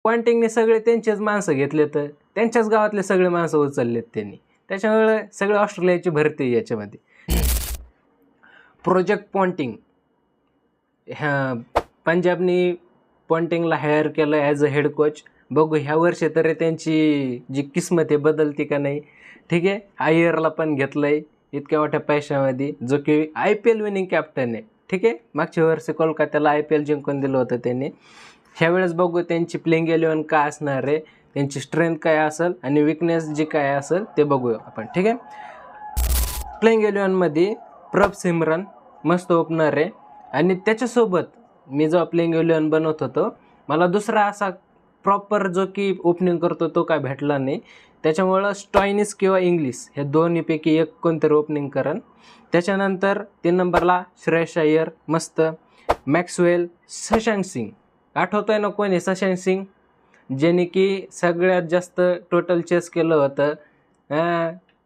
पॉइंटिंगने सगळे त्यांचेच माणसं घेतले, तर त्यांच्याच गावातले सगळे माणसं उचललेत त्यांनी, त्याच्यामुळे सगळे ऑस्ट्रेलियाची भरती आहे याच्यामध्ये. प्रोजेक्ट पॉन्टिंग, ह्या पंजाबनी पॉन्टिंगला हायर केलं ॲज अ हेड कोच. बघू ह्या वर्षी तरी त्यांची जी किस्मत आहे बदलती का नाही. ठीक आहे, आयरला पण घेतलं आहे इतक्या मोठ्या पैशामध्ये, जो की IPL विनिंग कॅप्टन आहे. ठीक आहे, मागच्या वर्षी कोलकात्याला IPL जिंकून दिलं होतं त्यांनी. ह्यावेळेस बघू त्यांची प्लेइंग 11 काय असणार आहे, त्यांची स्ट्रेंथ काय असेल आणि विकनेस जी काय असेल ते बघूया आपण. ठीक आहे, प्लेइंग 11मध्ये प्रभ सिमरन मस्त ओपनर आहे. आणि त्याच्यासोबत मी जो प्लेइंग 11 बनवत होतो, मला दुसरा असा प्रॉपर जो की ओपनिंग करतो तो काय भेटला नाही. त्याच्यामुळं स्टॉयनिस किंवा इंग्लिश हे दोन्हीपैकी एक कोणतरी ओपनिंग करण. त्याच्यानंतर 3 नंबरला श्रेयस अय्यर मस्त. मॅक्सवेल, शशांक सिंग, आठवतो आहे ना कोण आहे शशांक सिंग, ज्याने की सगळ्यात जास्त टोटल चेस केलं होतं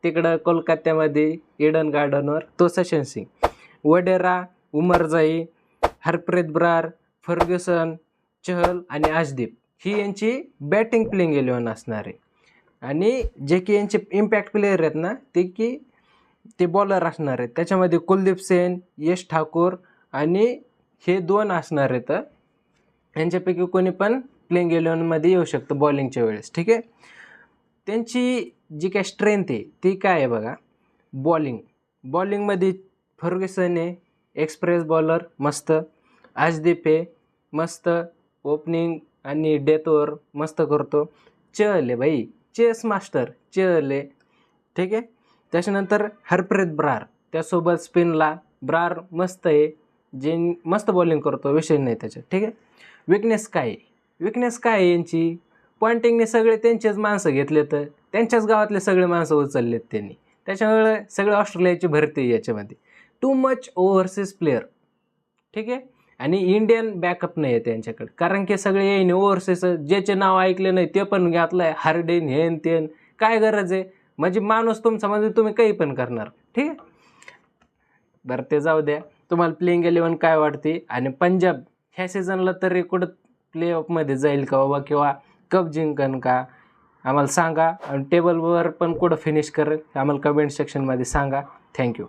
तिकडं कोलकात्यामध्ये ईडन गार्डनवर, तो शशांक सिंग. वडेरा, उमरजाई, हरप्रीत ब्रार, फर्ग्युसन, चहल आणि आशदीप ही यांची बॅटिंग प्लेइंग 11 असणार आहे. आणि जे की यांचे इम्पॅक्ट प्लेयर आहेत ना ते बॉलर असणार आहेत. त्याच्यामध्ये कुलदीप सेन, यश ठाकूर आणि हे 2 असणार आहेत. यांच्यापैकी कोणी पण प्लेइंग 11मध्ये येऊ शकतं बॉलिंगच्या वेळेस. ठीक आहे, त्यांची जी काय स्ट्रेंथ आहे ती काय आहे बघा. बॉलिंगमध्ये फर्ग्युसन आहे, एक्सप्रेस बॉलर मस्त. आशदीप आहे मस्त, ओपनिंग आणि डेथ ओव्हर मस्त करतो. चहल आहे भाई, चेस मास्टर चहल आहे. ठीक आहे, त्याच्यानंतर हरप्रीत ब्रार, त्यासोबत स्पिनला ब्रार मस्त आहे, जे मस्त बॉलिंग करतो, विषय नाही त्याच्यात. ठीक आहे, विकनेस काय आहे यांची, पॉइंटिंगने सगळे त्यांचेच माणसं घेतले, तर त्यांच्याच गावातले सगळे माणसं उचललेत त्यांनी, त्याच्यामुळे सगळे ऑस्ट्रेलियाची भरती आहे याच्यामध्ये. Too much overseas player. ठीक आहे, आणि इंडियन बॅकअप नाही आहे त्यांच्याकडे, कारण की सगळे येईन ओव्हरसीज, ज्याचे नाव ऐकले नाही ते पण घातलं आहे, हार्डिन हेन तेन. काय गरज आहे, म्हणजे माणूस तुमच्यामध्ये तुम्ही काही पण करणार. ठीक आहे, बरं ते जाऊ द्या. तुम्हाला प्लेइंग 11 काय वाटते, आणि पंजाब ह्या सीझनला तरी कुठं प्ले ऑफमध्ये जाईल का बाबा, किंवा कप जिंकन का, आम्हाला सांगा. आणि टेबलवर पण कुठं फिनिश करेल आम्हाला कमेंट सेक्शनमध्ये सांगा. थँक्यू.